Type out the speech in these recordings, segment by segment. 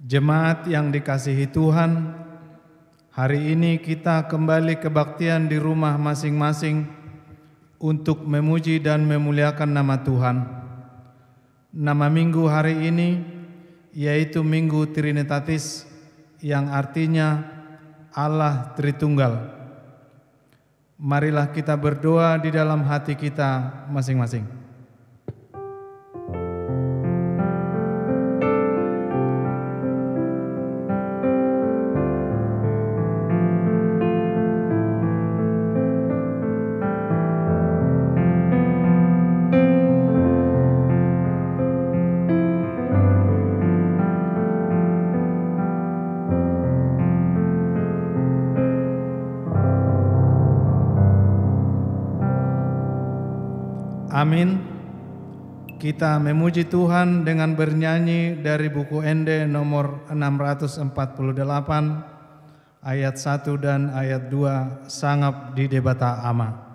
Jemaat yang dikasihi Tuhan, hari ini kita kembali kebaktian di rumah masing-masing untuk memuji dan memuliakan nama Tuhan. Nama minggu hari ini yaitu Minggu Trinitatis, yang artinya Allah Tritunggal. Marilah kita berdoa di dalam hati kita masing-masing. Amin. Kita memuji Tuhan dengan bernyanyi dari buku Ende nomor 648 ayat 1 dan ayat 2, Sangap di Debata Ama.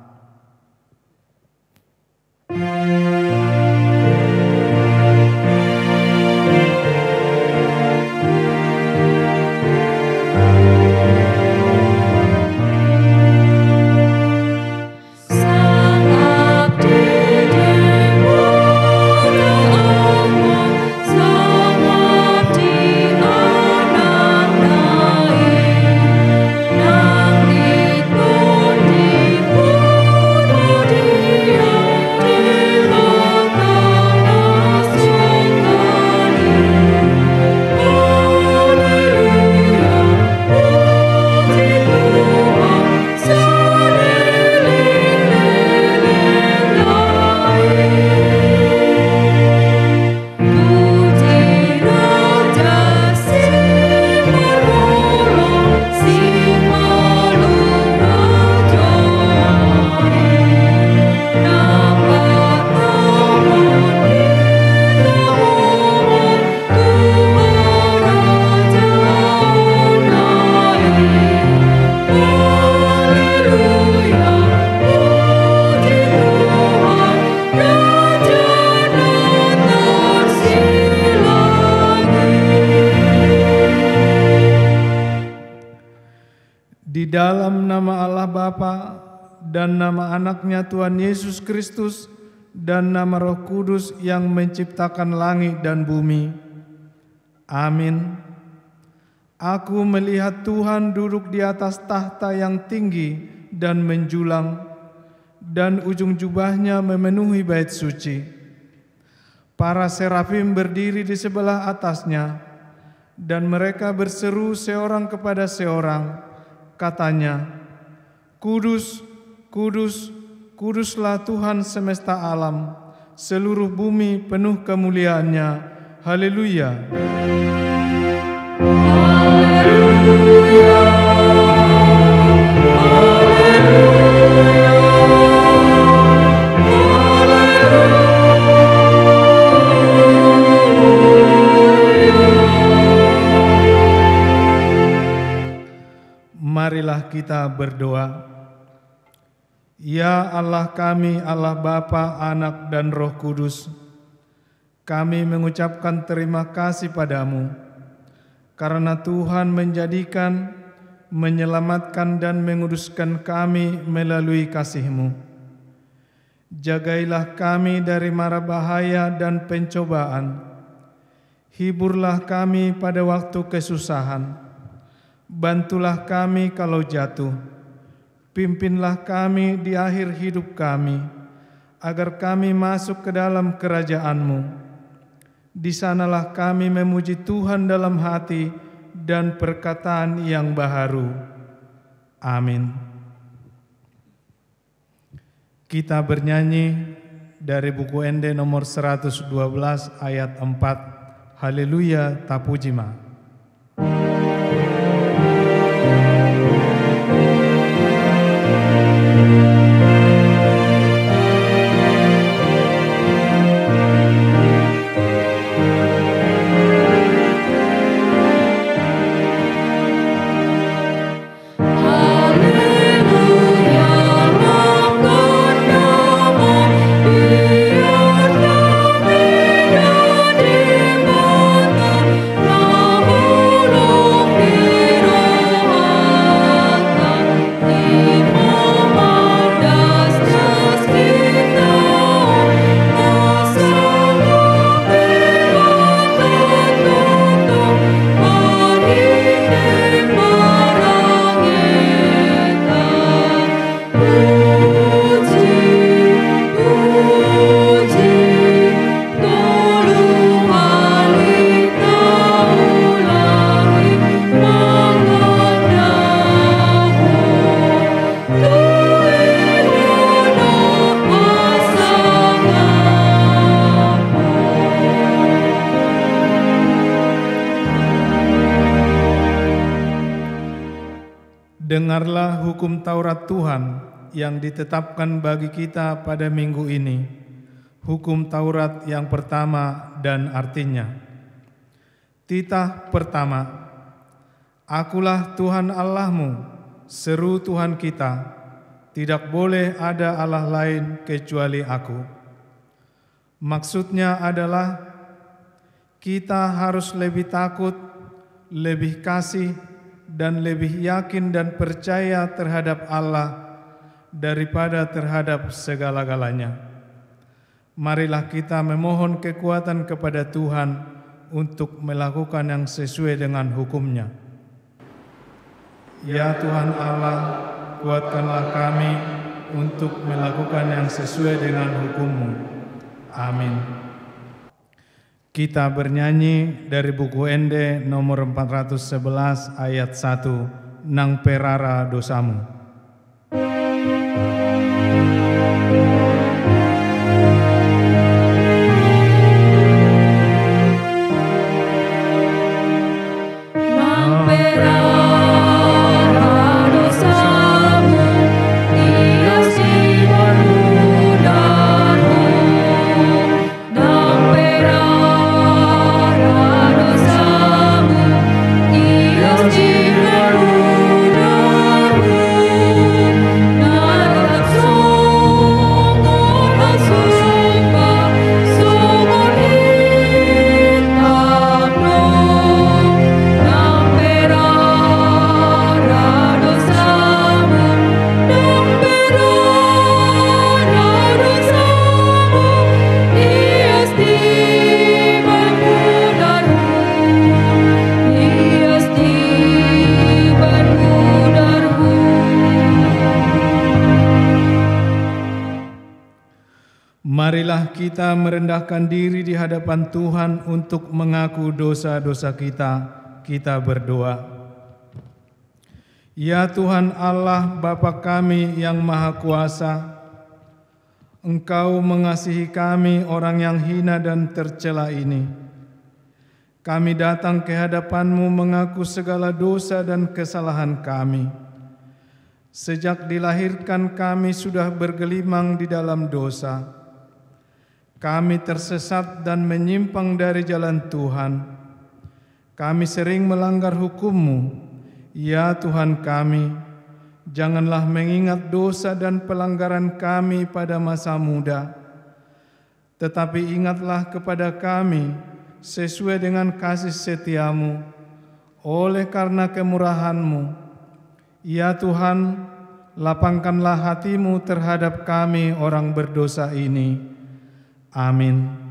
Di dalam nama Allah Bapa dan nama anaknya Tuhan Yesus Kristus dan nama Roh Kudus yang menciptakan langit dan bumi. Amin. Aku melihat Tuhan duduk di atas tahta yang tinggi dan menjulang, dan ujung jubahnya memenuhi bait suci. Para serafim berdiri di sebelah atasnya, dan mereka berseru seorang kepada seorang, katanya, Kudus, kudus, kuduslah Tuhan semesta alam, seluruh bumi penuh kemuliaannya. Haleluya. Haleluya. Marilah kita berdoa. Ya Allah kami, Allah Bapa, Anak, dan Roh Kudus, kami mengucapkan terima kasih padamu, karena Tuhan menjadikan, menyelamatkan, dan menguduskan kami melalui kasih-Mu. Jagailah kami dari mara bahaya dan pencobaan. Hiburlah kami pada waktu kesusahan. Bantulah kami kalau jatuh, pimpinlah kami di akhir hidup kami, agar kami masuk ke dalam kerajaan-Mu. Di sanalah kami memuji Tuhan dalam hati dan perkataan yang baharu. Amin. Kita bernyanyi dari buku Ende nomor 112 ayat 4, Haleluya Tapujima. Hallelujah. Dengarlah hukum Taurat Tuhan yang ditetapkan bagi kita pada minggu ini, hukum Taurat yang pertama dan artinya. Titah pertama, Akulah Tuhan Allahmu, seru Tuhan kita, tidak boleh ada Allah lain kecuali Aku. Maksudnya adalah kita harus lebih takut, lebih kasih, dan lebih yakin dan percaya terhadap Allah daripada terhadap segala-galanya. Marilah kita memohon kekuatan kepada Tuhan untuk melakukan yang sesuai dengan hukum-Nya. Ya Tuhan Allah, kuatkanlah kami untuk melakukan yang sesuai dengan hukum-Mu. Amin. Kita bernyanyi dari buku Ende nomor 411 ayat 1, Nang perara dosamu. Marilah kita merendahkan diri di hadapan Tuhan untuk mengaku dosa-dosa kita. Kita berdoa. Ya Tuhan Allah Bapa kami yang Maha Kuasa, Engkau mengasihi kami orang yang hina dan tercela ini. Kami datang ke hadapan-Mu mengaku segala dosa dan kesalahan kami. Sejak dilahirkan kami sudah bergelimang di dalam dosa. Kami tersesat dan menyimpang dari jalan Tuhan. Kami sering melanggar hukum-Mu. Ya Tuhan kami, janganlah mengingat dosa dan pelanggaran kami pada masa muda. Tetapi ingatlah kepada kami sesuai dengan kasih setia-Mu, oleh karena kemurahan-Mu. Ya Tuhan, lapangkanlah hati-Mu terhadap kami orang berdosa ini. Amin.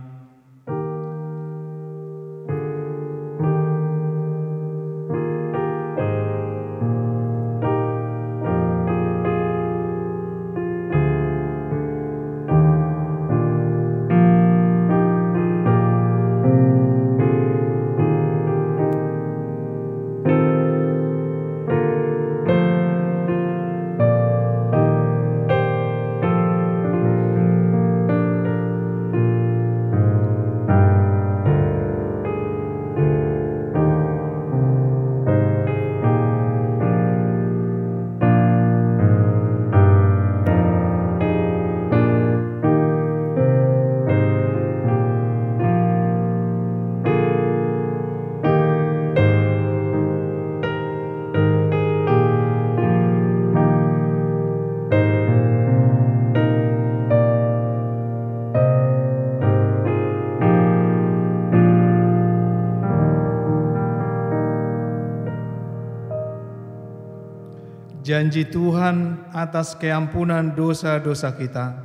Janji Tuhan atas keampunan dosa-dosa kita.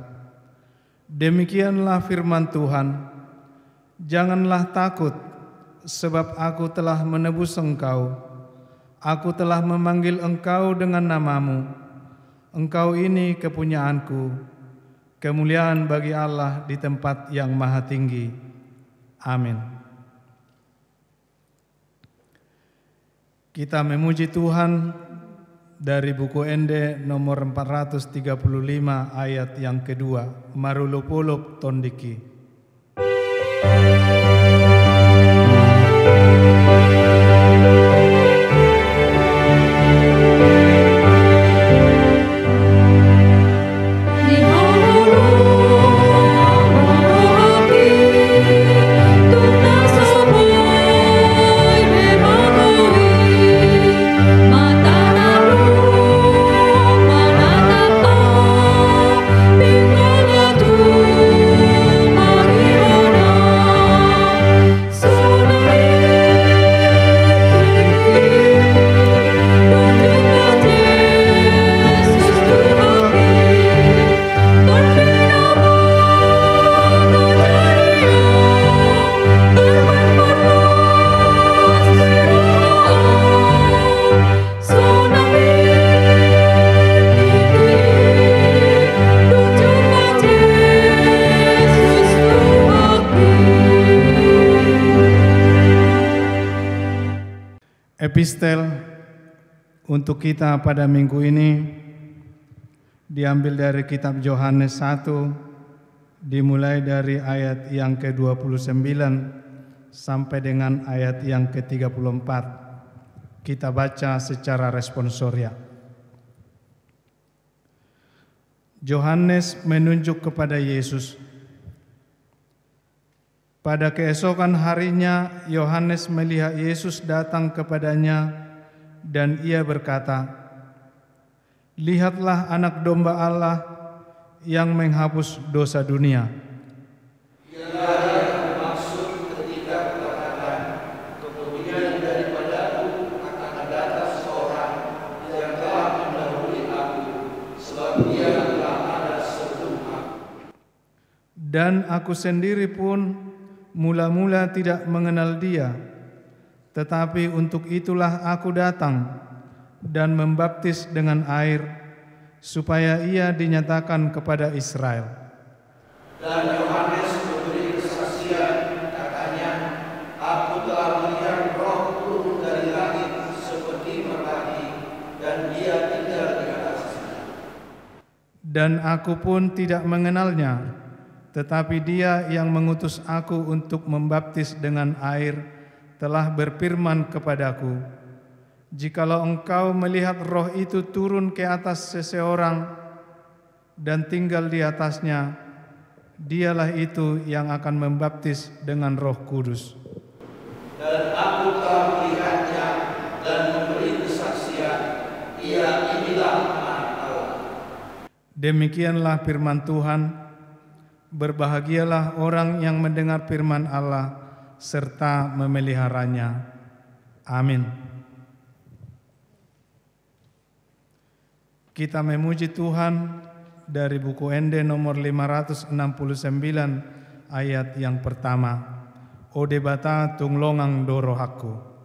Demikianlah firman Tuhan, janganlah takut, sebab Aku telah menebus engkau. Aku telah memanggil engkau dengan namamu. Engkau ini kepunyaanku. Kemuliaan bagi Allah di tempat yang maha tinggi. Amin. Kita memuji Tuhan dari buku Ende nomor 435 ayat yang kedua, Marulupulup Tondiki. Epistel untuk kita pada minggu ini diambil dari kitab Yohanes 1, dimulai dari ayat yang ke-29 sampai dengan ayat yang ke-34. Kita baca secara responsoria. Yohanes menunjuk kepada Yesus. Pada keesokan harinya, Yohanes melihat Yesus datang kepadanya dan ia berkata, "Lihatlah anak domba Allah yang menghapus dosa dunia." Ialah yang bermaksud ketika katakan, "Kemudian daripadaku akan datang seorang yang telah mendahului aku, sebab dia telah ada sebelum aku." Dan aku sendiri pun mula-mula tidak mengenal dia, tetapi untuk itulah aku datang dan membaptis dengan air, supaya ia dinyatakan kepada Israel. Dan Yohanes memberi kesaksian, katanya, "Aku telah melihat Roh turun dari langit seperti merpati, dan dia tinggal di atasnya. Dan aku pun tidak mengenalnya, tetapi dia yang mengutus aku untuk membaptis dengan air telah berfirman kepadaku, jikalau engkau melihat Roh itu turun ke atas seseorang dan tinggal di atasnya, dialah itu yang akan membaptis dengan Roh Kudus." Dan aku telah melihatnya dan memberi kesaksian, ia inilah Anak Allah. Demikianlah firman Tuhan. Berbahagialah orang yang mendengar firman Allah serta memeliharanya. Amin. Kita memuji Tuhan dari buku Ende nomor 569 ayat yang pertama. Ode bata tunglongang doro aku.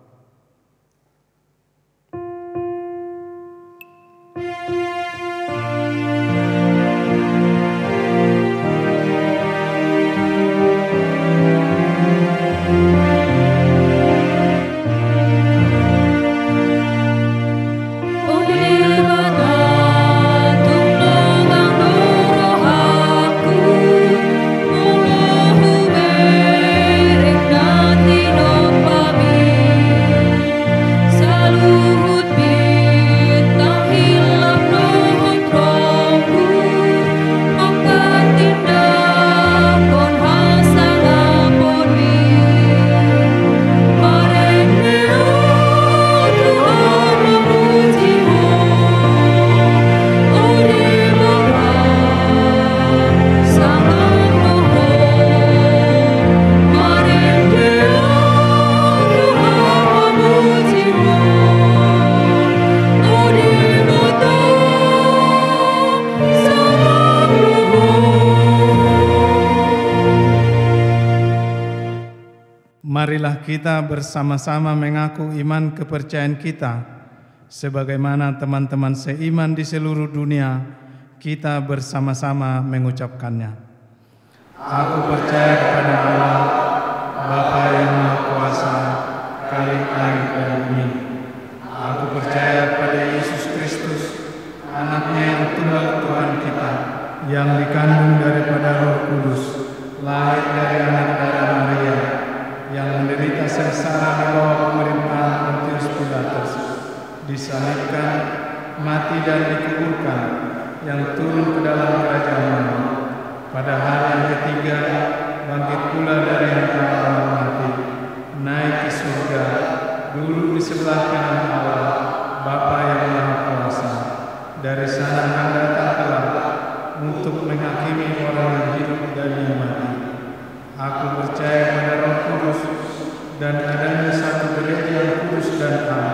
Marilah kita bersama-sama mengaku iman kepercayaan kita, sebagaimana teman-teman seiman di seluruh dunia, kita bersama-sama mengucapkannya. Aku percaya kepada Allah, Bapa yang Maha Kuasa, Khalik langit dan bumi. Aku percaya pada Yesus Kristus, Anaknya yang tunggal Tuhan kita, yang dikandung daripada Roh Kudus, lahir dari anak darah Maria, yang menderita sengsara di bawah pemerintahan Pontius Pilatus, disalibkan, mati dan dikuburkan, yang turun ke dalam kerajaan Allah. Pada hari yang ketiga, bangkit pula dari antara orang mati, naik ke surga, duduk di sebelah kanan Allah, Bapa yang Maha Kuasa. Dari sana akan datang kelak untuk menghakimi orang yang hidup dan yang mati. Aku percaya pada Roh Kudus dan adanya satu gereja yang kudus dan am,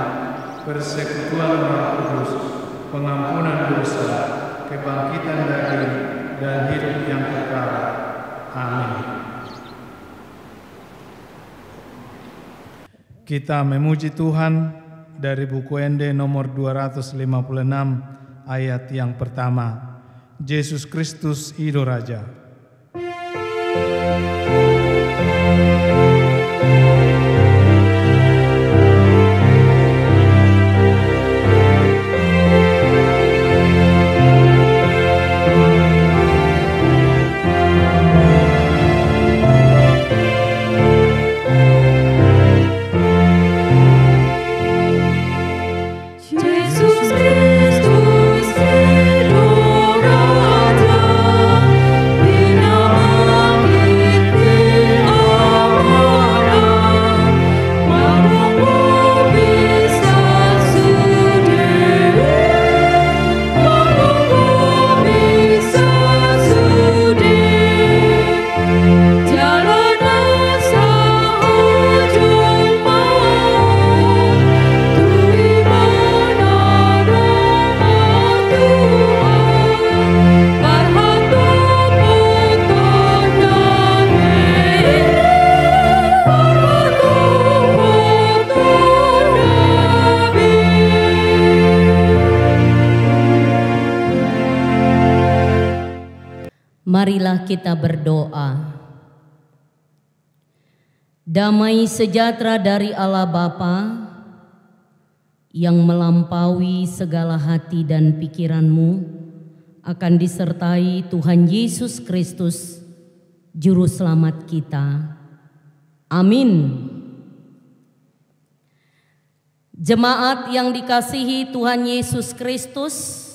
persekutuan Roh Kudus, pengampunan dosa, kebangkitan dari dan hidup yang kekal. Amin. Kita memuji Tuhan dari buku Ende nomor 256 ayat yang pertama. Yesus Kristus Ido Raja. Marilah kita berdoa. Damai sejahtera dari Allah Bapa yang melampaui segala hati dan pikiranmu akan disertai Tuhan Yesus Kristus, Juru Selamat kita. Amin. Jemaat yang dikasihi Tuhan Yesus Kristus,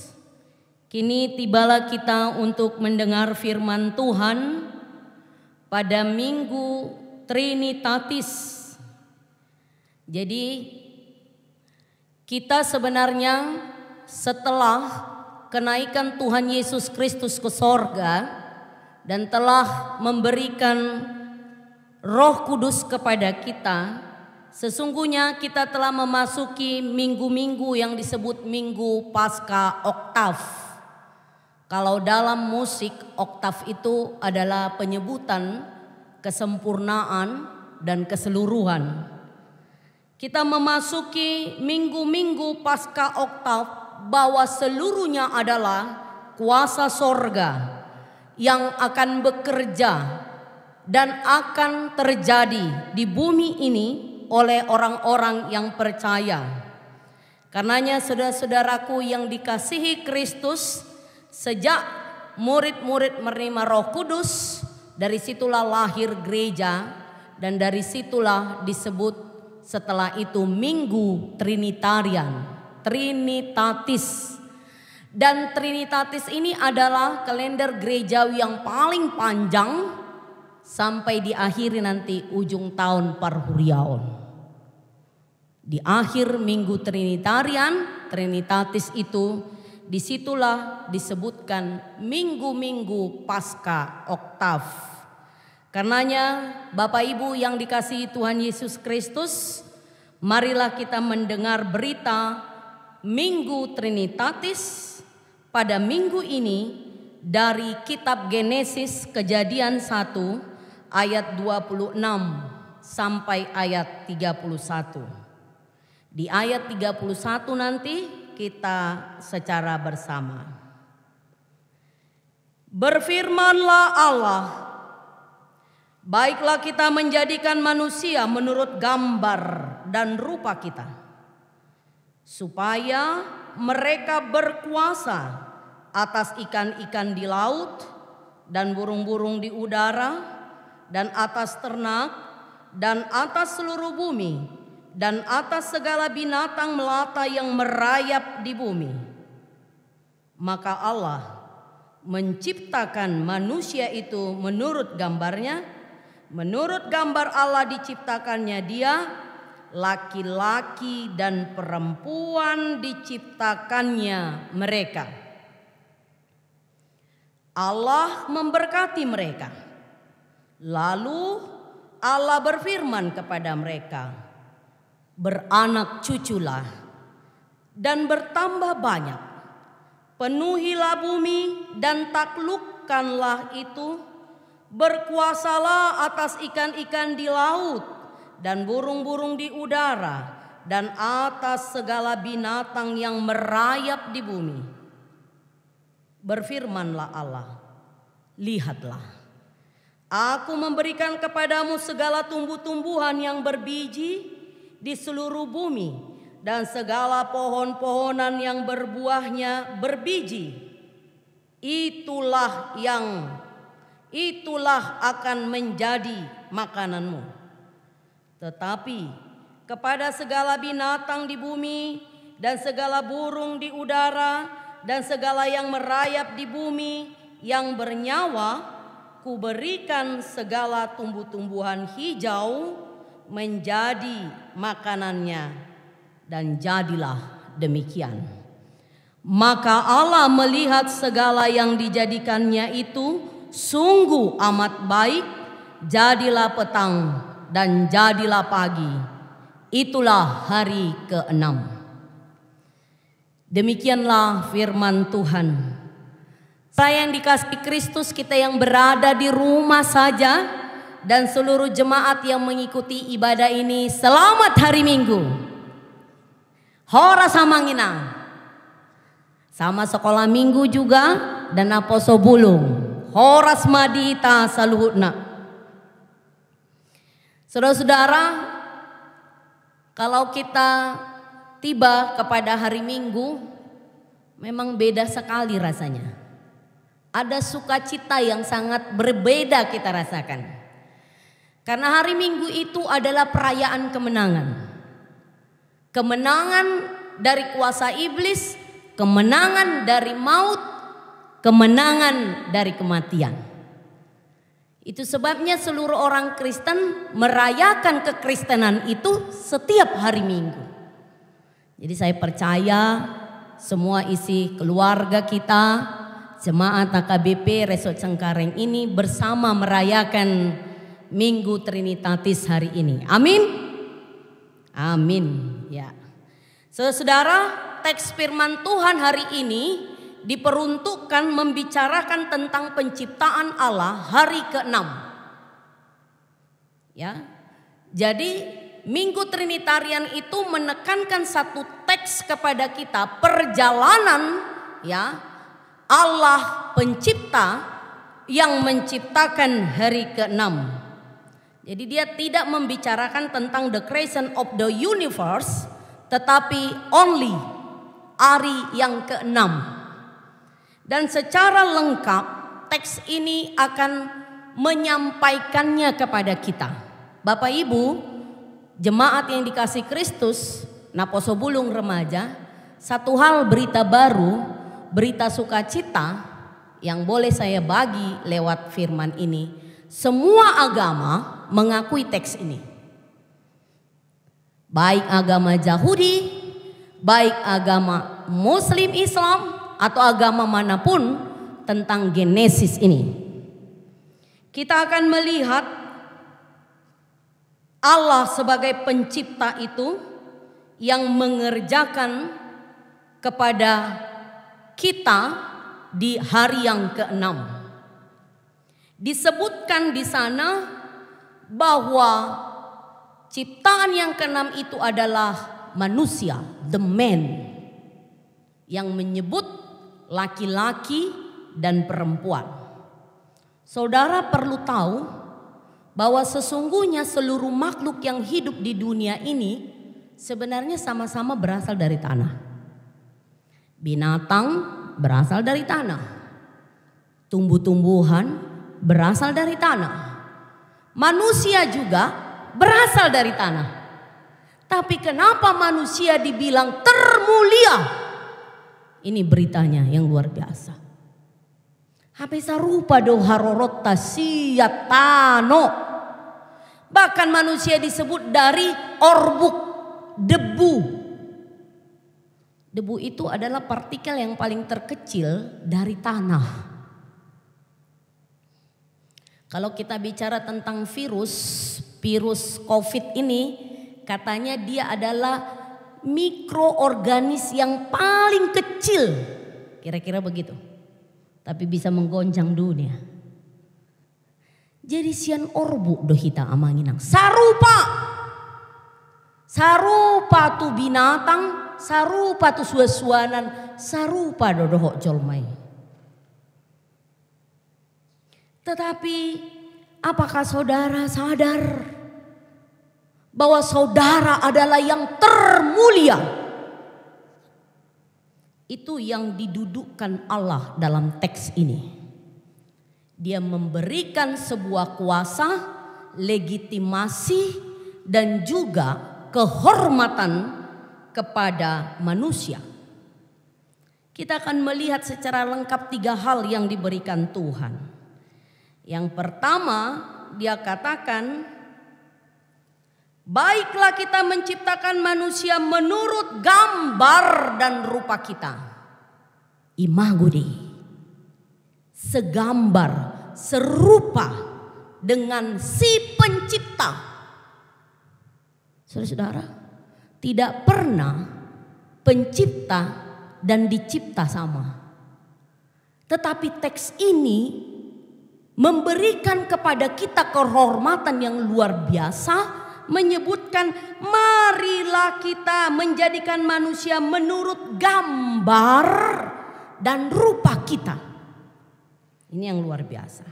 kini tibalah kita untuk mendengar firman Tuhan pada Minggu Trinitatis. Jadi kita sebenarnya setelah kenaikan Tuhan Yesus Kristus ke sorga dan telah memberikan Roh Kudus kepada kita, sesungguhnya kita telah memasuki minggu-minggu yang disebut Minggu Pasca Oktav. Kalau dalam musik, oktav itu adalah penyebutan kesempurnaan dan keseluruhan. Kita memasuki minggu-minggu pasca oktav bahwa seluruhnya adalah kuasa sorga yang akan bekerja dan akan terjadi di bumi ini oleh orang-orang yang percaya. Karenanya saudara-saudaraku yang dikasihi Kristus, sejak murid-murid menerima Roh Kudus, dari situlah lahir gereja dan dari situlah disebut setelah itu Minggu Trinitarian, Trinitatis. Dan Trinitatis ini adalah kalender gerejawi yang paling panjang sampai diakhiri nanti ujung tahun Parhuriaon. Di akhir Minggu Trinitarian, Trinitatis itu, disitulah disebutkan minggu-minggu pasca oktav. Karenanya Bapak Ibu yang dikasihi Tuhan Yesus Kristus, marilah kita mendengar berita Minggu Trinitatis pada minggu ini dari kitab Genesis Kejadian 1 ayat 26 sampai ayat 31. Di ayat 31 nanti kita secara bersama. Berfirmanlah Allah, baiklah kita menjadikan manusia menurut gambar dan rupa kita, supaya mereka berkuasa atas ikan-ikan di laut dan burung-burung di udara dan atas ternak dan atas seluruh bumi dan atas segala binatang melata yang merayap di bumi. Maka Allah menciptakan manusia itu menurut gambarnya. Menurut gambar Allah diciptakannya dia, laki-laki dan perempuan diciptakannya mereka. Allah memberkati mereka. Lalu Allah berfirman kepada mereka, beranak cuculah dan bertambah banyak, penuhilah bumi dan taklukkanlah itu, berkuasalah atas ikan-ikan di laut dan burung-burung di udara dan atas segala binatang yang merayap di bumi. Berfirmanlah Allah, lihatlah, aku memberikan kepadamu segala tumbuh-tumbuhan yang berbiji di seluruh bumi dan segala pohon-pohonan yang berbuahnya berbiji. Itulah akan menjadi makananmu. Tetapi kepada segala binatang di bumi dan segala burung di udara dan segala yang merayap di bumi yang bernyawa, kuberikan segala tumbuh-tumbuhan hijau menjadi makanannya, dan jadilah demikian. Maka Allah melihat segala yang dijadikannya itu sungguh amat baik. Jadilah petang dan jadilah pagi. Itulah hari ke-6. Demikianlah firman Tuhan. Saya yang dikasihi Kristus, kita yang berada di rumah saja, dan seluruh jemaat yang mengikuti ibadah ini, selamat hari Minggu. Hora samangina. Sama sekolah minggu juga dan aposo bulung. horas madita saluhutna. Saudara-saudara, kalau kita tiba kepada hari Minggu, memang beda sekali rasanya. Ada sukacita yang sangat berbeda kita rasakan. Karena hari Minggu itu adalah perayaan kemenangan. Kemenangan dari kuasa iblis, kemenangan dari maut, kemenangan dari kematian. Itu sebabnya seluruh orang Kristen merayakan kekristenan itu setiap hari Minggu. Jadi saya percaya semua isi keluarga kita, jemaat AKBP Resort Cengkareng ini bersama merayakan Minggu Trinitatis hari ini. Amin. Amin. Ya. Saudara, teks firman Tuhan hari ini diperuntukkan membicarakan tentang penciptaan Allah hari ke-6. Ya. Jadi Minggu Trinitarian itu menekankan satu teks kepada kita, perjalanan ya Allah pencipta yang menciptakan hari ke-6. Jadi dia tidak membicarakan tentang the creation of the universe, tetapi only hari yang ke-6. Dan secara lengkap teks ini akan menyampaikannya kepada kita. Bapak Ibu, jemaat yang dikasih Kristus, Naposo Bulung Remaja, satu hal berita baru, berita sukacita yang boleh saya bagi lewat firman ini. Semua agama mengakui teks ini. Baik agama Yahudi, baik agama Muslim Islam, atau agama manapun tentang Genesis ini. Kita akan melihat Allah sebagai pencipta itu yang mengerjakan kepada kita di hari yang ke-6. Disebutkan di sana bahwa ciptaan yang ke-6 itu adalah manusia, the man, yang menyebut laki-laki dan perempuan. Saudara perlu tahu bahwa sesungguhnya seluruh makhluk yang hidup di dunia ini sebenarnya sama-sama berasal dari tanah. Binatang berasal dari tanah. Tumbuh-tumbuhan berasal dari tanah. Manusia juga berasal dari tanah. Tapi kenapa manusia dibilang termulia? Ini beritanya yang luar biasa. Hape sarupa do harorot tasiyatano. Bahkan manusia disebut dari orbuk, debu. Debu itu adalah partikel yang paling terkecil dari tanah. Kalau kita bicara tentang virus COVID ini, katanya dia adalah mikroorganis yang paling kecil, kira-kira begitu, tapi bisa menggoncang dunia. Jadi sian orbu doh hita amanginang sarupa tu binatang, sarupa tu suasuanan, sarupa dodohok jolmai. Tetapi apakah saudara sadar bahwa saudara adalah yang termulia? Itu yang didudukkan Allah dalam teks ini. Dia memberikan sebuah kuasa, legitimasi, dan juga kehormatan kepada manusia. Kita akan melihat secara lengkap 3 hal yang diberikan Tuhan. Yang pertama, dia katakan, baiklah kita menciptakan manusia menurut gambar dan rupa kita. Imago Dei. Segambar, serupa dengan si pencipta. Saudara-saudara, tidak pernah pencipta dan dicipta sama. Tetapi teks ini memberikan kepada kita kehormatan yang luar biasa, menyebutkan marilah kita menjadikan manusia menurut gambar dan rupa kita. Ini yang luar biasa.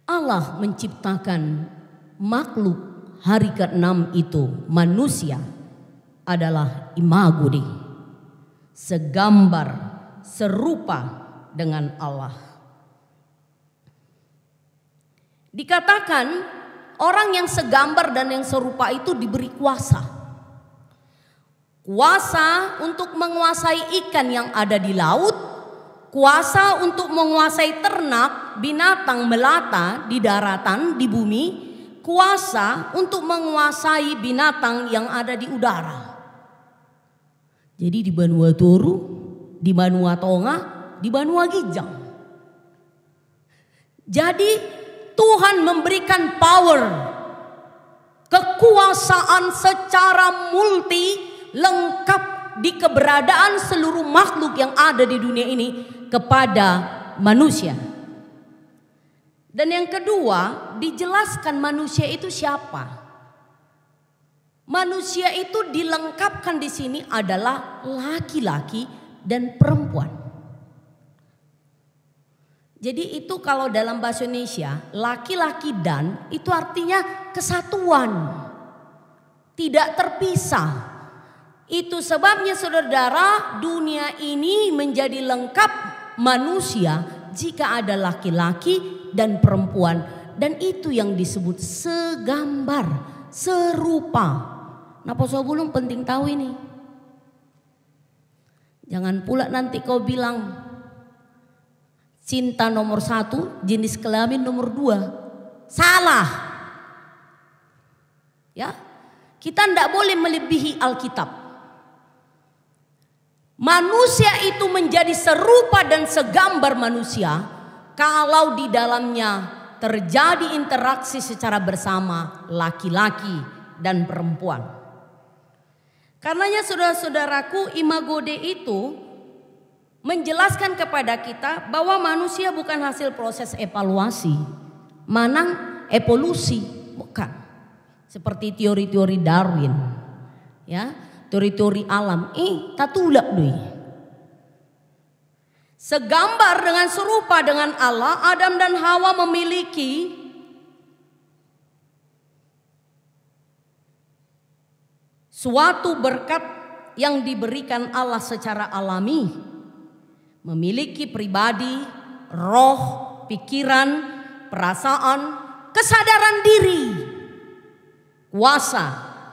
Allah menciptakan makhluk hari ke-6 itu, manusia adalah imago Dei, segambar, serupa dengan Allah. Dikatakan orang yang segambar dan yang serupa itu diberi kuasa. Kuasa untuk menguasai ikan yang ada di laut, kuasa untuk menguasai ternak, binatang melata di daratan, di bumi, kuasa untuk menguasai binatang yang ada di udara. Jadi di Banua Toru, di Banua Tonga, di Banua Gijang. Jadi Tuhan memberikan power, kekuasaan secara multi, lengkap di keberadaan seluruh makhluk yang ada di dunia ini kepada manusia. Dan yang kedua, dijelaskan manusia itu siapa. Manusia itu dilengkapkan di sini adalah laki-laki dan perempuan. Jadi itu kalau dalam bahasa Indonesia, laki-laki dan itu artinya kesatuan, tidak terpisah. Itu sebabnya saudara, dunia ini menjadi lengkap manusia jika ada laki-laki dan perempuan. Dan itu yang disebut segambar, serupa. Nah, Posobulung penting tahu ini. Jangan pula nanti kau bilang cinta nomor 1, jenis kelamin nomor 2. Salah. Ya, kita tidak boleh melebihi Alkitab. Manusia itu menjadi serupa dan segambar manusia kalau di dalamnya terjadi interaksi secara bersama laki-laki dan perempuan. Karenanya saudara-saudaraku, imago Dei itu menjelaskan kepada kita bahwa manusia bukan hasil proses evaluasi, manang evolusi, bukan. Seperti teori-teori Darwin, ya, teori-teori alam. Tatulak doi. Segambar dengan serupa dengan Allah, Adam dan Hawa memiliki suatu berkat yang diberikan Allah secara alami. Memiliki pribadi, roh, pikiran, perasaan, kesadaran diri, kuasa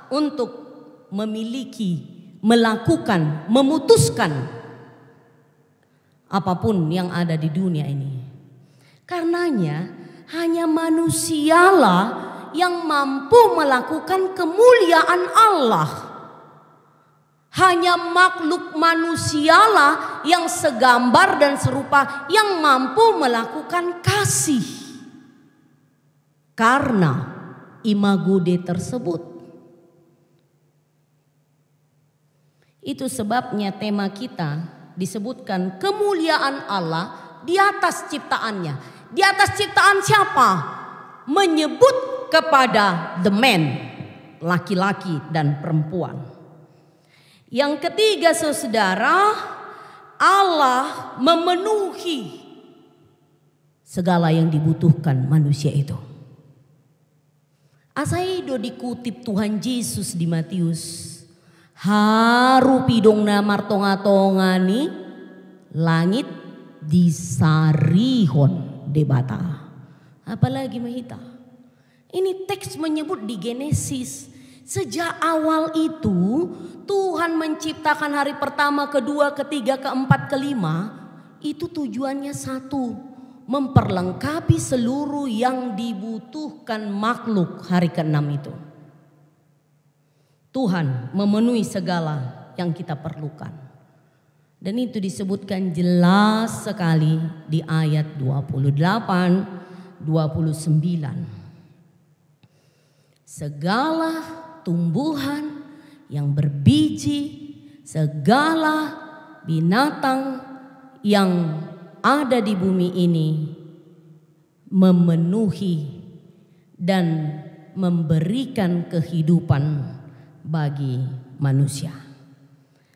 untuk memiliki, melakukan, memutuskan apapun yang ada di dunia ini. Karenanya hanya manusialah yang mampu melakukan kemuliaan Allah. Hanya makhluk manusialah yang segambar dan serupa yang mampu melakukan kasih. Karena imago Dei tersebut. Itu sebabnya tema kita disebutkan kemuliaan Allah di atas ciptaannya. Di atas ciptaan siapa? Menyebut kepada the man, laki-laki dan perempuan. Yang ketiga saudara, Allah memenuhi segala yang dibutuhkan manusia itu. Asaido dikutip Tuhan Yesus di Matius. Haru pidongna martonga-tongani langit disarihon debata. Apalagi mahita. Ini teks menyebut di Genesis. Sejak awal itu Tuhan menciptakan hari pertama, kedua, ketiga, keempat, kelima. Itu tujuannya satu. Memperlengkapi seluruh yang dibutuhkan makhluk hari ke-6 itu. Tuhan memenuhi segala yang kita perlukan. Dan itu disebutkan jelas sekali di ayat 28, 29. Segala tumbuhan yang berbiji, segala binatang yang ada di bumi ini memenuhi dan memberikan kehidupan bagi manusia.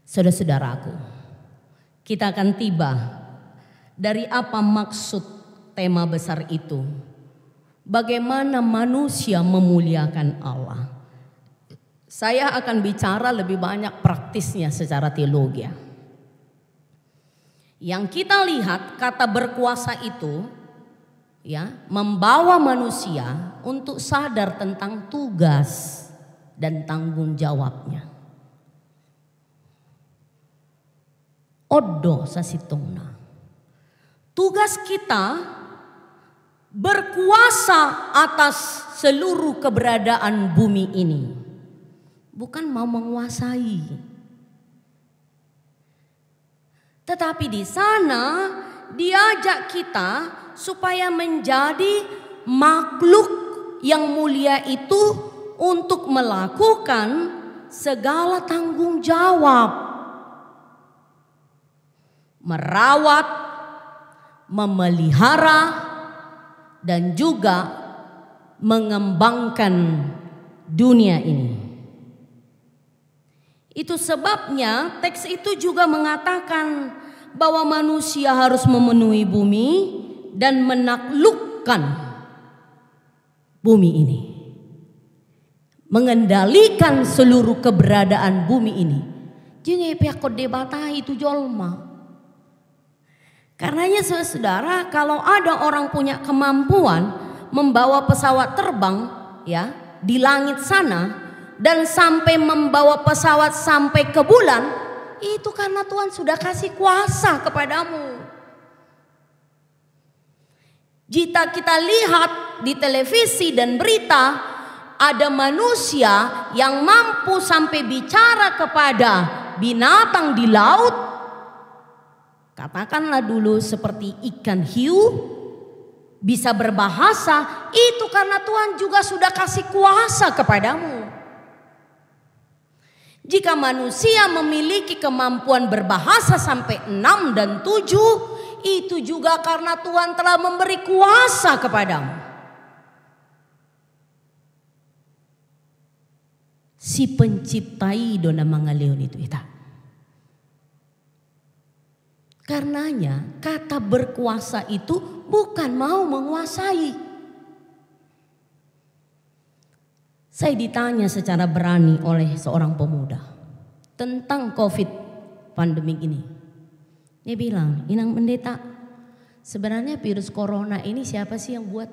Saudara-saudaraku, kita akan tiba Dari apa maksud tema besar itu? Bagaimana manusia memuliakan Allah? Saya akan bicara lebih banyak praktisnya secara teologi. Yang kita lihat kata berkuasa itu ya, membawa manusia untuk sadar tentang tugas dan tanggung jawabnya. Odo sasitongna. Tugas kita berkuasa atas seluruh keberadaan bumi ini. Bukan mau menguasai. Tetapi di sana diajak kita supaya menjadi makhluk yang mulia itu untuk melakukan segala tanggung jawab. Merawat, memelihara, dan juga mengembangkan dunia ini. Itu sebabnya teks itu juga mengatakan bahwa manusia harus memenuhi bumi dan menaklukkan bumi ini. Mengendalikan seluruh keberadaan bumi ini. Jangan pihak debata itu jolma. Karenanya saudara, kalau ada orang punya kemampuan membawa pesawat terbang ya di langit sana dan sampai membawa pesawat sampai ke bulan, itu karena Tuhan sudah kasih kuasa kepadamu. Jika kita lihat di televisi dan berita, ada manusia yang mampu sampai bicara kepada binatang di laut, katakanlah dulu seperti ikan hiu, bisa berbahasa, itu karena Tuhan juga sudah kasih kuasa kepadamu. Jika manusia memiliki kemampuan berbahasa sampai 6 dan 7, itu juga karena Tuhan telah memberi kuasa kepadamu. Si penciptai dona mangaleon itu ita. Karenanya kata berkuasa itu bukan mau menguasai. Saya ditanya secara berani oleh seorang pemuda tentang COVID pandemik ini. Dia bilang, Inang Pendeta, sebenarnya virus corona ini siapa sih yang buat?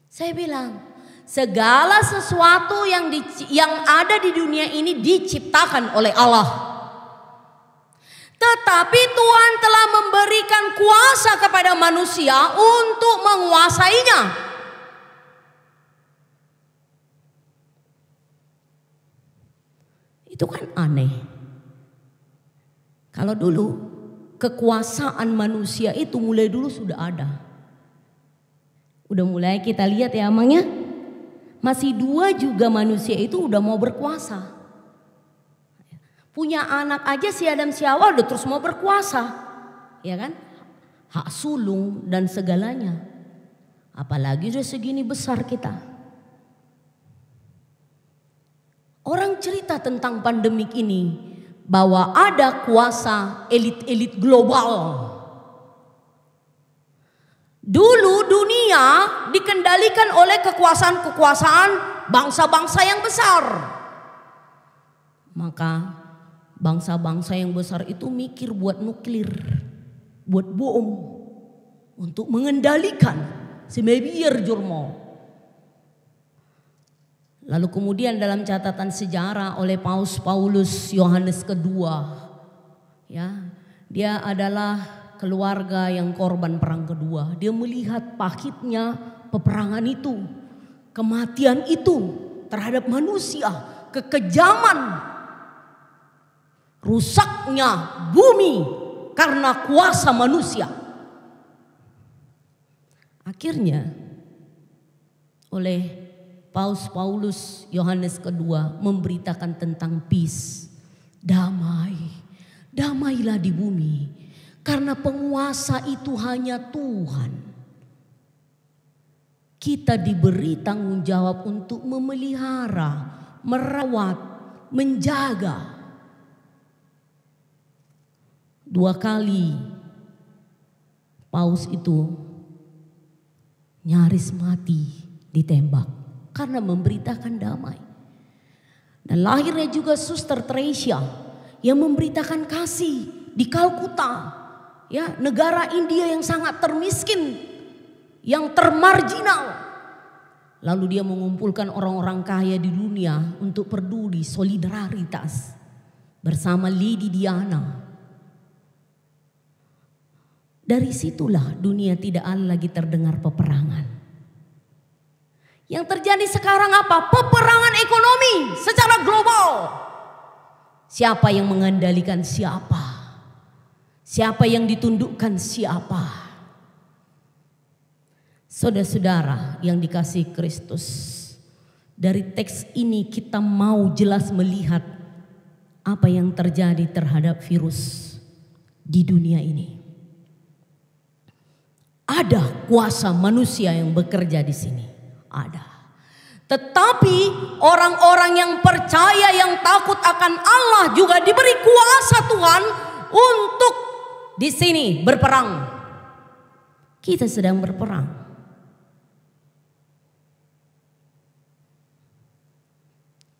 Saya bilang, segala sesuatu yang ada di dunia ini diciptakan oleh Allah. Tetapi Tuhan telah memberikan kuasa kepada manusia untuk menguasainya. Itu kan aneh. Kalau dulu kekuasaan manusia itu mulai dulu sudah ada. Udah mulai kita lihat ya amangnya. Masih 2 juga manusia itu udah mau berkuasa. Punya anak aja si Adam si Hawa udah terus mau berkuasa. Ya kan? Hak sulung dan segalanya. Apalagi udah segini besar kita. Orang cerita tentang pandemik ini bahwa ada kuasa elit-elit global. Dulu dunia dikendalikan oleh kekuasaan-kekuasaan bangsa-bangsa yang besar. Maka bangsa-bangsa yang besar itu mikir buat nuklir, buat bom untuk mengendalikan semebiar jurmo. Lalu kemudian dalam catatan sejarah oleh Paus Paulus Yohanes kedua, ya, dia adalah keluarga yang korban perang kedua. Dia melihat pahitnya peperangan itu, kematian itu terhadap manusia, kekejaman, rusaknya bumi karena kuasa manusia. Akhirnya oleh Paus Paulus Yohanes kedua memberitakan tentang peace, damai, damailah di bumi, karena penguasa itu hanya Tuhan. Kita diberi tanggung jawab untuk memelihara, merawat, menjaga. 2 2 kali paus itu nyaris mati ditembak karena memberitakan damai. Dan lahirnya juga Suster Tresia yang memberitakan kasih di Kalkuta, ya, negara India yang sangat termiskin, yang termarginal. Lalu dia mengumpulkan orang-orang kaya di dunia untuk peduli, solidaritas bersama Lady Diana. Dari situlah dunia tidak lagi terdengar peperangan. Yang terjadi sekarang apa? Peperangan ekonomi secara global. Siapa yang mengendalikan siapa? Siapa yang ditundukkan siapa? Saudara-saudara yang dikasihi Kristus, dari teks ini kita mau jelas melihat apa yang terjadi terhadap virus di dunia ini. Ada kuasa manusia yang bekerja di sini, ada. Tetapi orang-orang yang percaya, yang takut akan Allah juga diberi kuasa Tuhan untuk di sini berperang. Kita sedang berperang.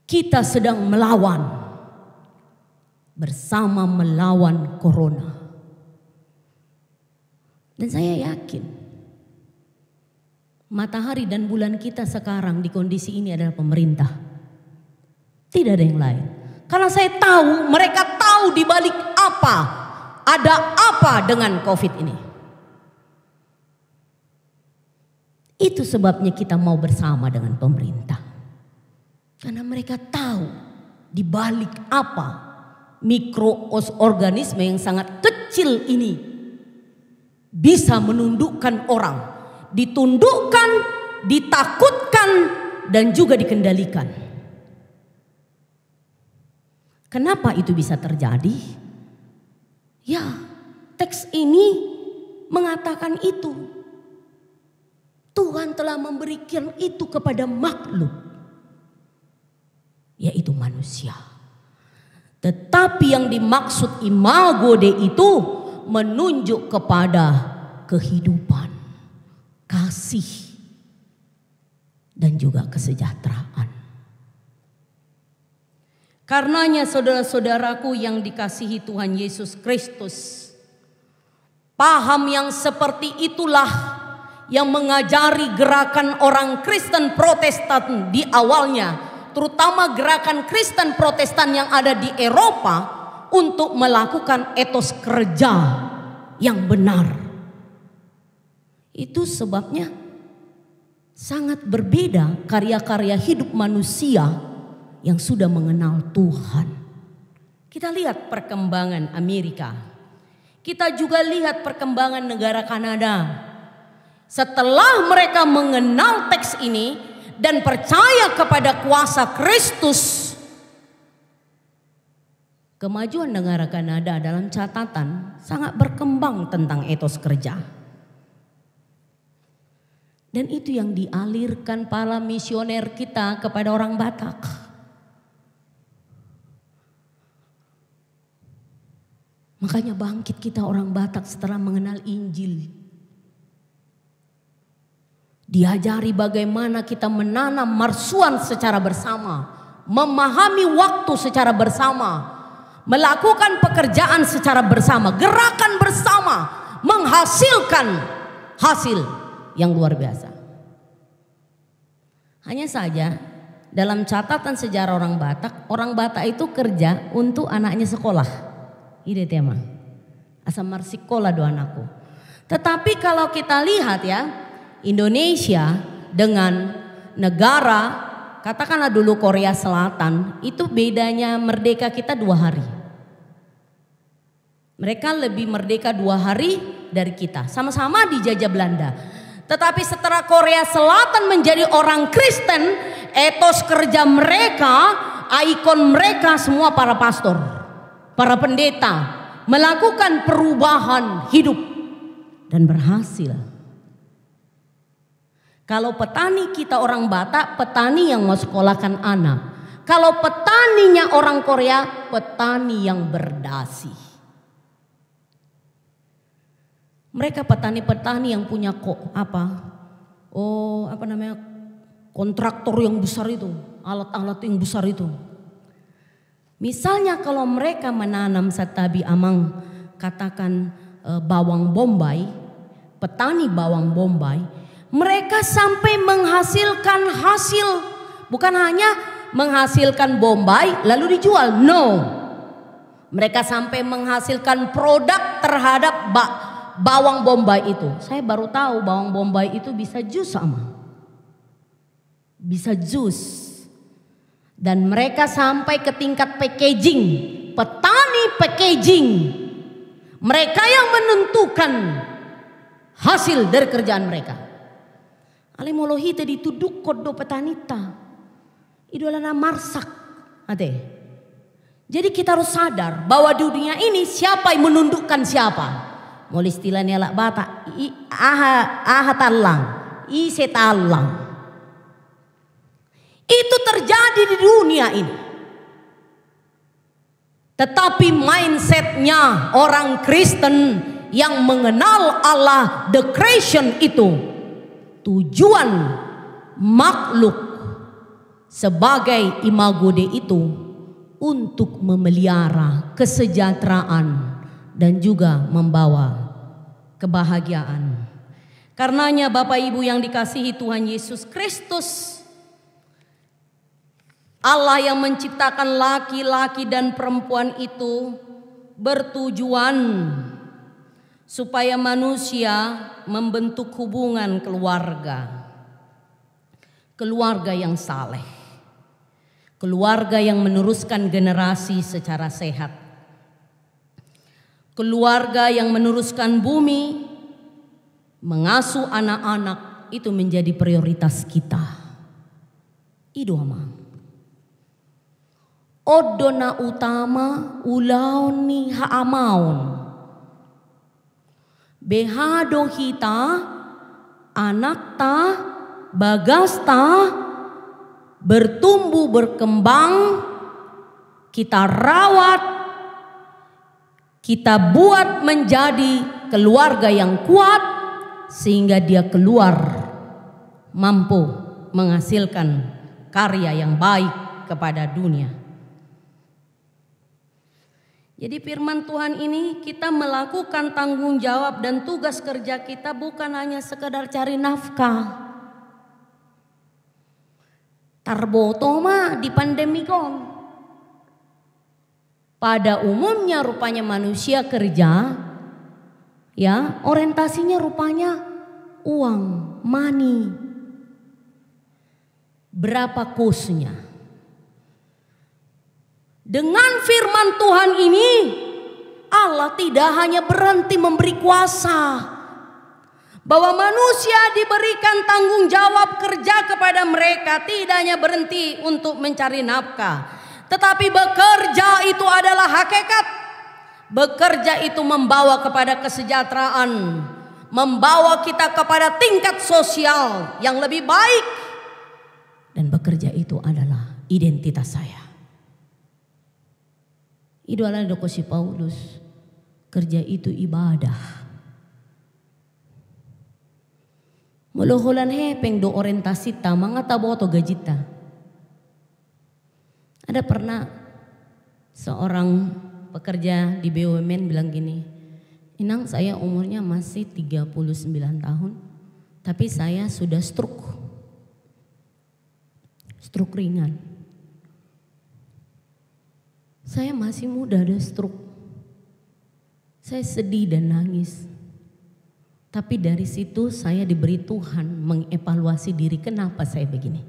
Kita sedang melawan, bersama melawan corona. Dan saya yakin matahari dan bulan kita sekarang di kondisi ini adalah pemerintah. Tidak ada yang lain. Karena saya tahu, mereka tahu di balik apa, ada apa dengan COVID ini. Itu sebabnya kita mau bersama dengan pemerintah. Karena mereka tahu di balik apa mikroorganisme yang sangat kecil ini bisa menundukkan orang, ditundukkan, ditakutkan, dan juga dikendalikan. Kenapa itu bisa terjadi? Ya, teks ini mengatakan itu. Tuhan telah memberikan itu kepada makhluk, yaitu manusia. Tetapi yang dimaksud imago Dei itu menunjuk kepada kehidupan, kasih, dan juga kesejahteraan. Karenanya saudara-saudaraku yang dikasihi Tuhan Yesus Kristus, paham yang seperti itulah yang mengajari gerakan orang Kristen Protestan di awalnya, terutama gerakan Kristen Protestan yang ada di Eropa, untuk melakukan etos kerja yang benar. Itu sebabnya sangat berbeda karya-karya hidup manusia yang sudah mengenal Tuhan. Kita lihat perkembangan Amerika. Kita juga lihat perkembangan negara Kanada. Setelah mereka mengenal teks ini dan percaya kepada kuasa Kristus, kemajuan negara Kanada dalam catatan sangat berkembang tentang etos kerja. Dan itu yang dialirkan para misioner kita kepada orang Batak. Makanya bangkit kita orang Batak setelah mengenal Injil. Diajari bagaimana kita menanam marsuan secara bersama, memahami waktu secara bersama, melakukan pekerjaan secara bersama, gerakan bersama, menghasilkan hasil yang luar biasa. Hanya saja dalam catatan sejarah orang Batak itu kerja untuk anaknya sekolah. Ini tema. Asa marsikola do anakku. Tetapi kalau kita lihat ya, Indonesia dengan negara, katakanlah dulu Korea Selatan, itu bedanya merdeka kita 2 hari. Mereka lebih merdeka 2 hari dari kita. Sama-sama dijajah Belanda. Tetapi setelah Korea Selatan menjadi orang Kristen, etos kerja mereka, ikon mereka semua para pastor, para pendeta, melakukan perubahan hidup dan berhasil. Kalau petani kita orang Batak, petani yang mau sekolahkan anak. Kalau petaninya orang Korea, petani yang berdasi. Mereka petani-petani yang punya kontraktor yang besar itu, alat-alat yang besar itu. Misalnya kalau mereka menanam satabi amang, katakan bawang bombay, petani bawang bombay, mereka sampai menghasilkan hasil, bukan hanya menghasilkan bombay lalu dijual, no. Mereka sampai menghasilkan produk terhadap bawang bombay itu. Saya baru tahu bawang bombay itu bisa jus sama. Bisa jus. Dan mereka sampai ke tingkat packaging. Petani packaging. Mereka yang menentukan hasil dari kerjaan mereka. Alimolohi tadi tuduk kodo petanita. Idolana marsak. Ade. Jadi kita harus sadar bahwa di dunia ini siapa yang menundukkan siapa. Mulai istilahnya lak bata, ahatalang, isetalang. Itu terjadi di dunia ini. Tetapi mindsetnya orang Kristen yang mengenal Allah the creation itu, tujuan makhluk sebagai imago Dei itu untuk memelihara kesejahteraan dan juga membawa kebahagiaan. Karenanya Bapak Ibu yang dikasihi Tuhan Yesus Kristus, Allah yang menciptakan laki-laki dan perempuan itu bertujuan supaya manusia membentuk hubungan keluarga. Keluarga yang saleh. Keluarga yang meneruskan generasi secara sehat. Keluarga yang meneruskan bumi, mengasuh anak-anak itu menjadi prioritas kita. Idoma. Odona utama ulauni haamaun. Behado hita anakta bagasta bertumbuh berkembang, kita rawat, kita buat menjadi keluarga yang kuat sehingga dia keluar mampu menghasilkan karya yang baik kepada dunia. Jadi firman Tuhan ini kita melakukan tanggung jawab dan tugas kerja kita bukan hanya sekedar cari nafkah. Tarboto mah di pandemi kon. Pada umumnya rupanya manusia kerja, ya orientasinya rupanya uang, money. Berapa kosnya? Dengan firman Tuhan ini, Allah tidak hanya berhenti memberi kuasa. Bahwa manusia diberikan tanggung jawab kerja kepada mereka, tidak hanya berhenti untuk mencari nafkah, tetapi bekerja itu adalah hakikat. Bekerja itu membawa kepada kesejahteraan, membawa kita kepada tingkat sosial yang lebih baik. Dan bekerja itu adalah identitas saya. Itu adalah dokosi Paulus. Kerja itu ibadah. Meloholan hepeng do orientasi ta mangata boto gajita. Ada pernah seorang pekerja di BUMN bilang gini, Inang saya umurnya masih 39 tahun, tapi saya sudah stroke ringan. Saya masih muda ada stroke. Saya sedih dan nangis. Tapi dari situ saya diberi Tuhan mengevaluasi diri, kenapa saya begini.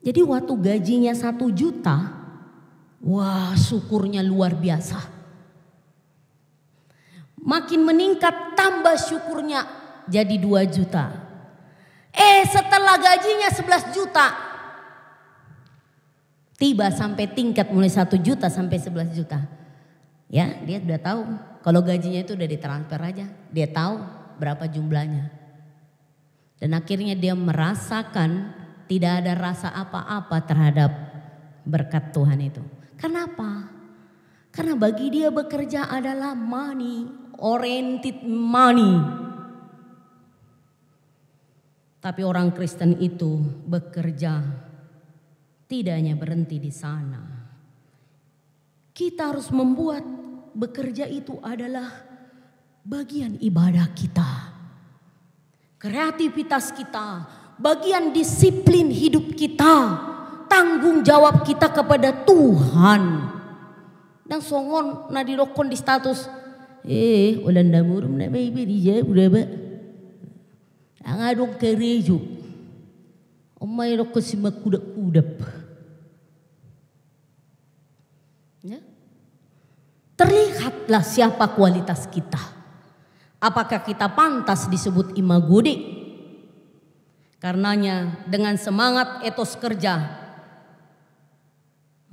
Jadi waktu gajinya 1 juta, wah syukurnya luar biasa. Makin meningkat tambah syukurnya jadi 2 juta. Setelah gajinya 11 juta, tiba sampai tingkat mulai 1 juta sampai 11 juta. Ya dia sudah tahu. Kalau gajinya itu udah ditransfer aja, dia tahu berapa jumlahnya. Dan akhirnya dia merasakan tidak ada rasa apa-apa terhadap berkat Tuhan itu. Kenapa? Karena bagi dia bekerja adalah money, oriented money. Tapi orang Kristen itu bekerja tidak hanya berhenti di sana. Kita harus membuat bekerja itu adalah bagian ibadah kita. Kreativitas kita, bagian disiplin hidup kita, tanggung jawab kita kepada Tuhan. Dan songon na dirokon di status, ulan damurum na baby dia udah ba, ang adong kerejo, omay rokon si makudap-kudap. Ya? Terlihatlah siapa kualitas kita. Apakah kita pantas disebut imagudi? Karenanya dengan semangat etos kerja,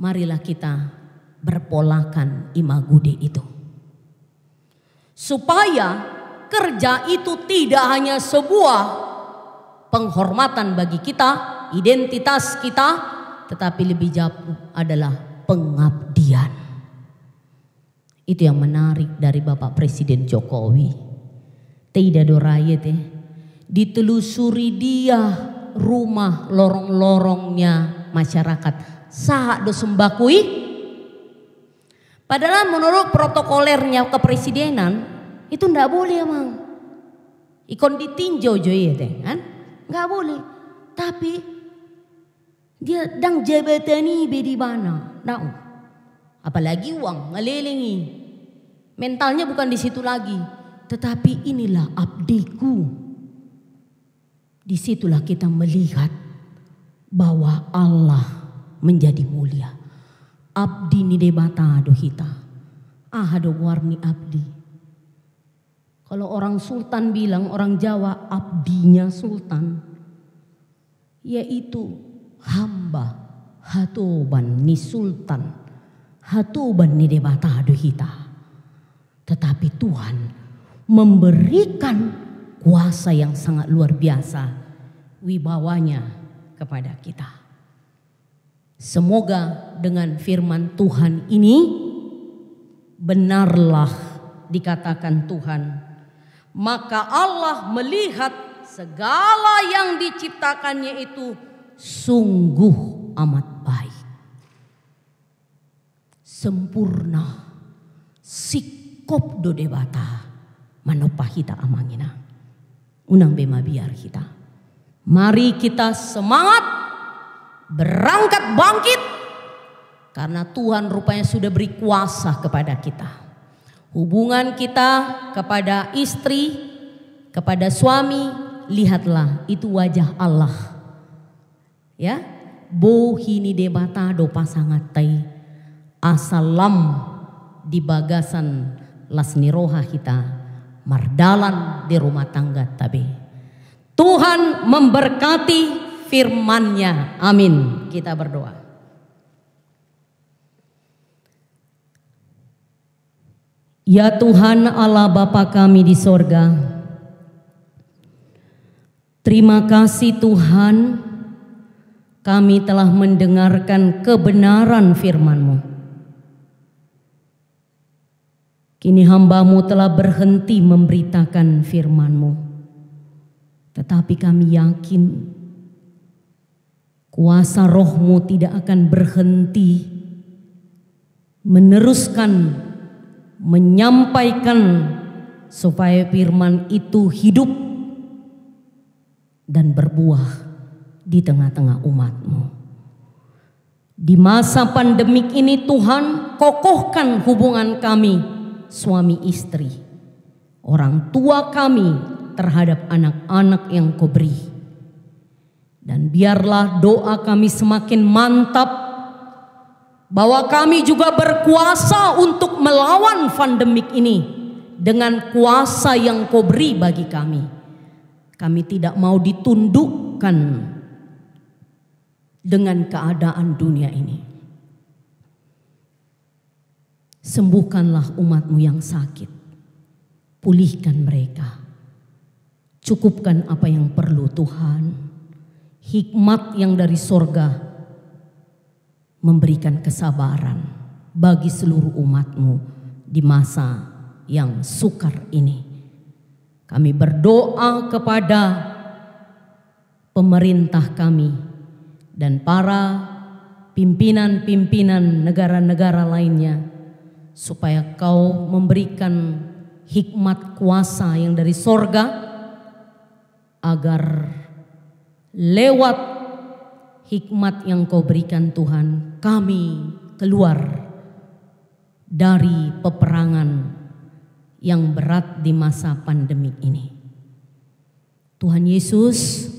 marilah kita berpolakan imagudi itu. Supaya kerja itu tidak hanya sebuah penghormatan bagi kita, identitas kita, tetapi lebih jauh adalah pengabdian. Itu yang menarik dari Bapak Presiden Jokowi. Tidak doraya teh, ditelusuri dia rumah lorong-lorongnya masyarakat. Saat do sembakui. Padahal menurut protokolernya kepresidenan itu ndak boleh emang. Ikon ditinjau joye teh kan, nggak boleh. Tapi dia dang jabatan ini bedi mana, nah, apalagi uang ngelelingi. Mentalnya bukan di situ lagi. Tetapi inilah abdiku. Disitulah kita melihat bahwa Allah menjadi mulia. Abdi ni debata do hita. Ada warni abdi. Kalau orang sultan bilang, orang Jawa abdinya sultan, yaitu hamba hatoban ni sultan. Hatoban ni debata do hita. Tetapi Tuhan memberikan kuasa yang sangat luar biasa wibawanya kepada kita. Semoga dengan firman Tuhan ini benarlah dikatakan Tuhan, maka Allah melihat segala yang diciptakannya itu sungguh amat baik, sempurna, sikop do debata manopah kita amangina. Unang bema biar kita. Mari kita semangat berangkat bangkit. Karena Tuhan rupanya sudah beri kuasa kepada kita. Hubungan kita kepada istri, kepada suami, lihatlah itu wajah Allah. Ya, bohini debata do pasangat tai asalam di bagasan lasniroha kita. Mardalan di rumah tangga tabe. Tuhan memberkati firman-Nya. Amin. Kita berdoa. Ya Tuhan Allah Bapa kami di sorga, terima kasih Tuhan, kami telah mendengarkan kebenaran firman-Mu. Kini hamba-Mu telah berhenti memberitakan firman-Mu. Tetapi kami yakin kuasa Roh-Mu tidak akan berhenti meneruskan menyampaikan supaya firman itu hidup dan berbuah di tengah-tengah umat-Mu. Di masa pandemik ini Tuhan, kokohkan hubungan kami suami istri, orang tua kami terhadap anak-anak yang Kau beri. Dan biarlah doa kami semakin mantap bahwa kami juga berkuasa untuk melawan pandemik ini dengan kuasa yang Kau beri bagi kami. Kami tidak mau ditundukkan dengan keadaan dunia ini. Sembuhkanlah umat-Mu yang sakit. Pulihkan mereka. Cukupkan apa yang perlu Tuhan. Hikmat yang dari sorga memberikan kesabaran bagi seluruh umat-Mu di masa yang sukar ini. Kami berdoa kepada pemerintah kami dan para pimpinan-pimpinan negara-negara lainnya, supaya Kau memberikan hikmat kuasa yang dari sorga, agar lewat hikmat yang Kau berikan Tuhan, kami keluar dari peperangan yang berat di masa pandemik ini. Tuhan Yesus,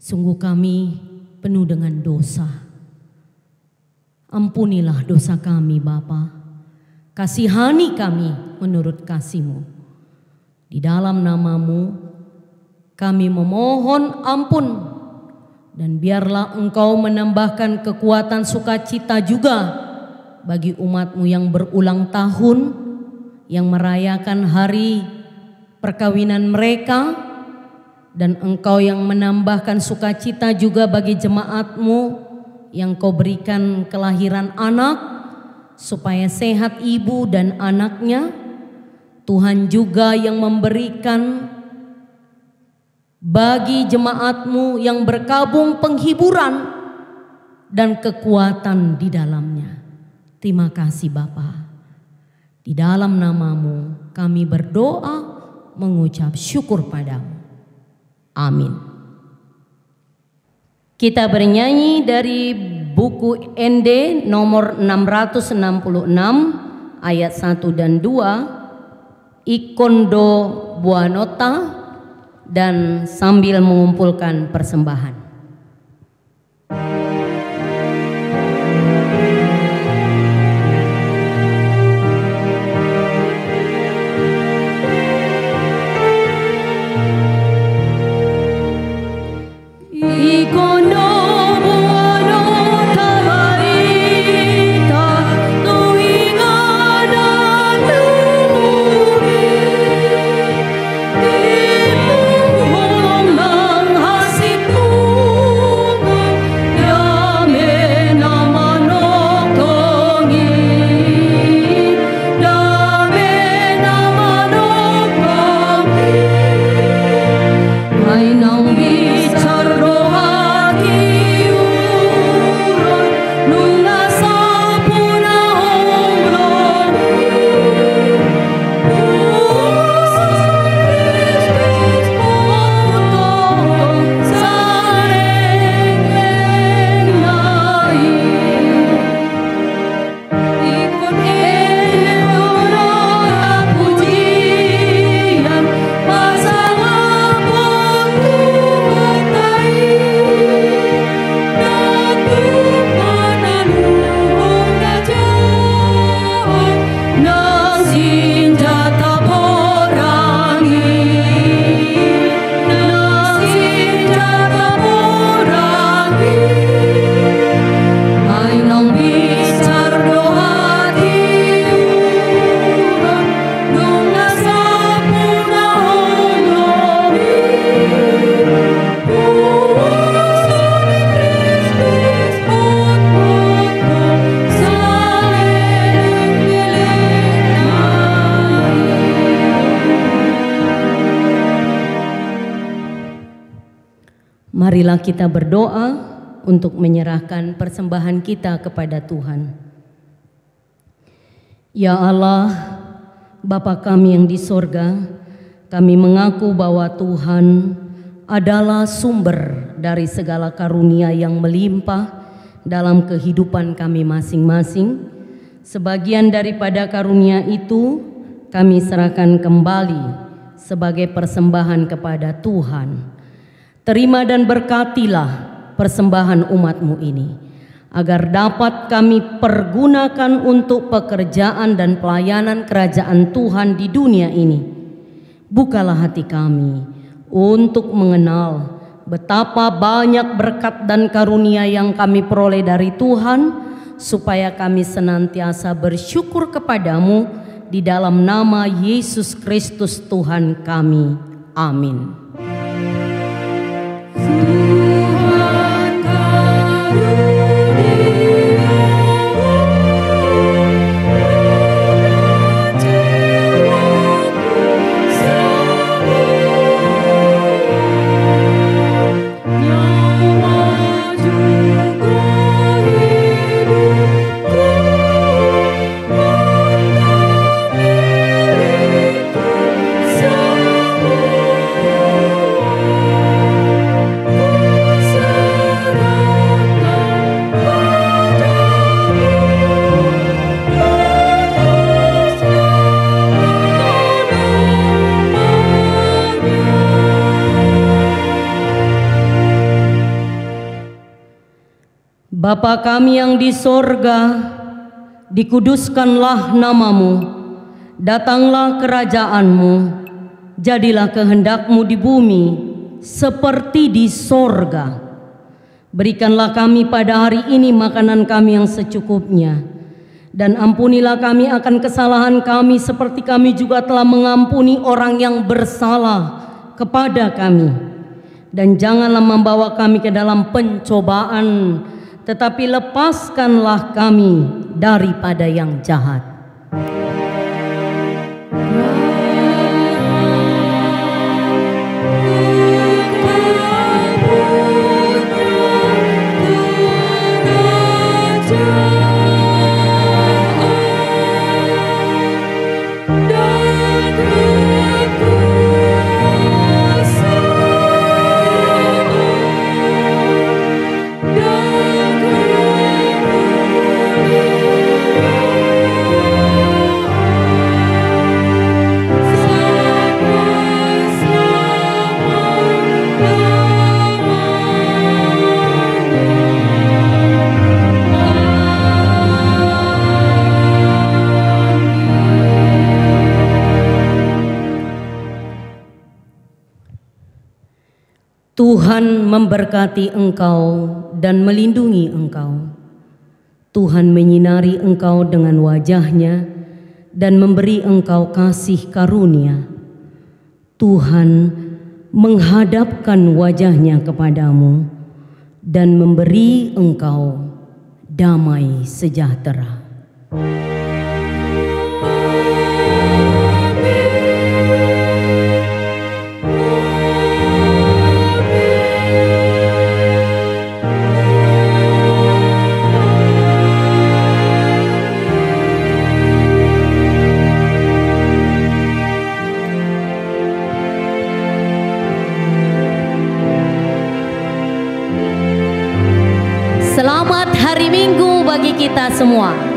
sungguh kami penuh dengan dosa. Ampunilah dosa kami Bapa. Kasihani kami menurut kasih-Mu. Di dalam nama-Mu kami memohon ampun, dan biarlah Engkau menambahkan kekuatan sukacita juga bagi umat-Mu yang berulang tahun, yang merayakan hari perkawinan mereka, dan Engkau yang menambahkan sukacita juga bagi jemaat-Mu yang Kau berikan kelahiran anak, supaya sehat ibu dan anaknya. Tuhan juga yang memberikan bagi jemaat-Mu yang berkabung penghiburan dan kekuatan di dalamnya. Terima kasih Bapa. Di dalam nama-Mu kami berdoa mengucap syukur Padamu. Amin. Kita bernyanyi dari buku ND nomor 666 ayat 1 dan 2, Ikondo Buanota, dan sambil mengumpulkan persembahan. Marilah kita berdoa untuk menyerahkan persembahan kita kepada Tuhan. Ya Allah, Bapa kami yang di sorga, kami mengaku bahwa Tuhan adalah sumber dari segala karunia yang melimpah dalam kehidupan kami masing-masing. Sebagian daripada karunia itu kami serahkan kembali sebagai persembahan kepada Tuhan. Terima dan berkatilah persembahan umat-Mu ini, agar dapat kami pergunakan untuk pekerjaan dan pelayanan kerajaan Tuhan di dunia ini. Bukalah hati kami untuk mengenal betapa banyak berkat dan karunia yang kami peroleh dari Tuhan, supaya kami senantiasa bersyukur kepadamu di dalam nama Yesus Kristus Tuhan kami. Amin. Tuhan karunia Bapa kami yang di sorga, dikuduskanlah namamu, datanglah kerajaan-Mu, jadilah kehendak-Mu di bumi seperti di sorga. Berikanlah kami pada hari ini makanan kami yang secukupnya, dan ampunilah kami akan kesalahan kami seperti kami juga telah mengampuni orang yang bersalah kepada kami. Dan janganlah membawa kami ke dalam pencobaan, tetapi lepaskanlah kami daripada yang jahat. Tuhan memberkati engkau dan melindungi engkau. Tuhan menyinari engkau dengan wajah-Nya dan memberi engkau kasih karunia. Tuhan menghadapkan wajah-Nya kepadamu dan memberi engkau damai sejahtera. Selamat hari Minggu bagi kita semua.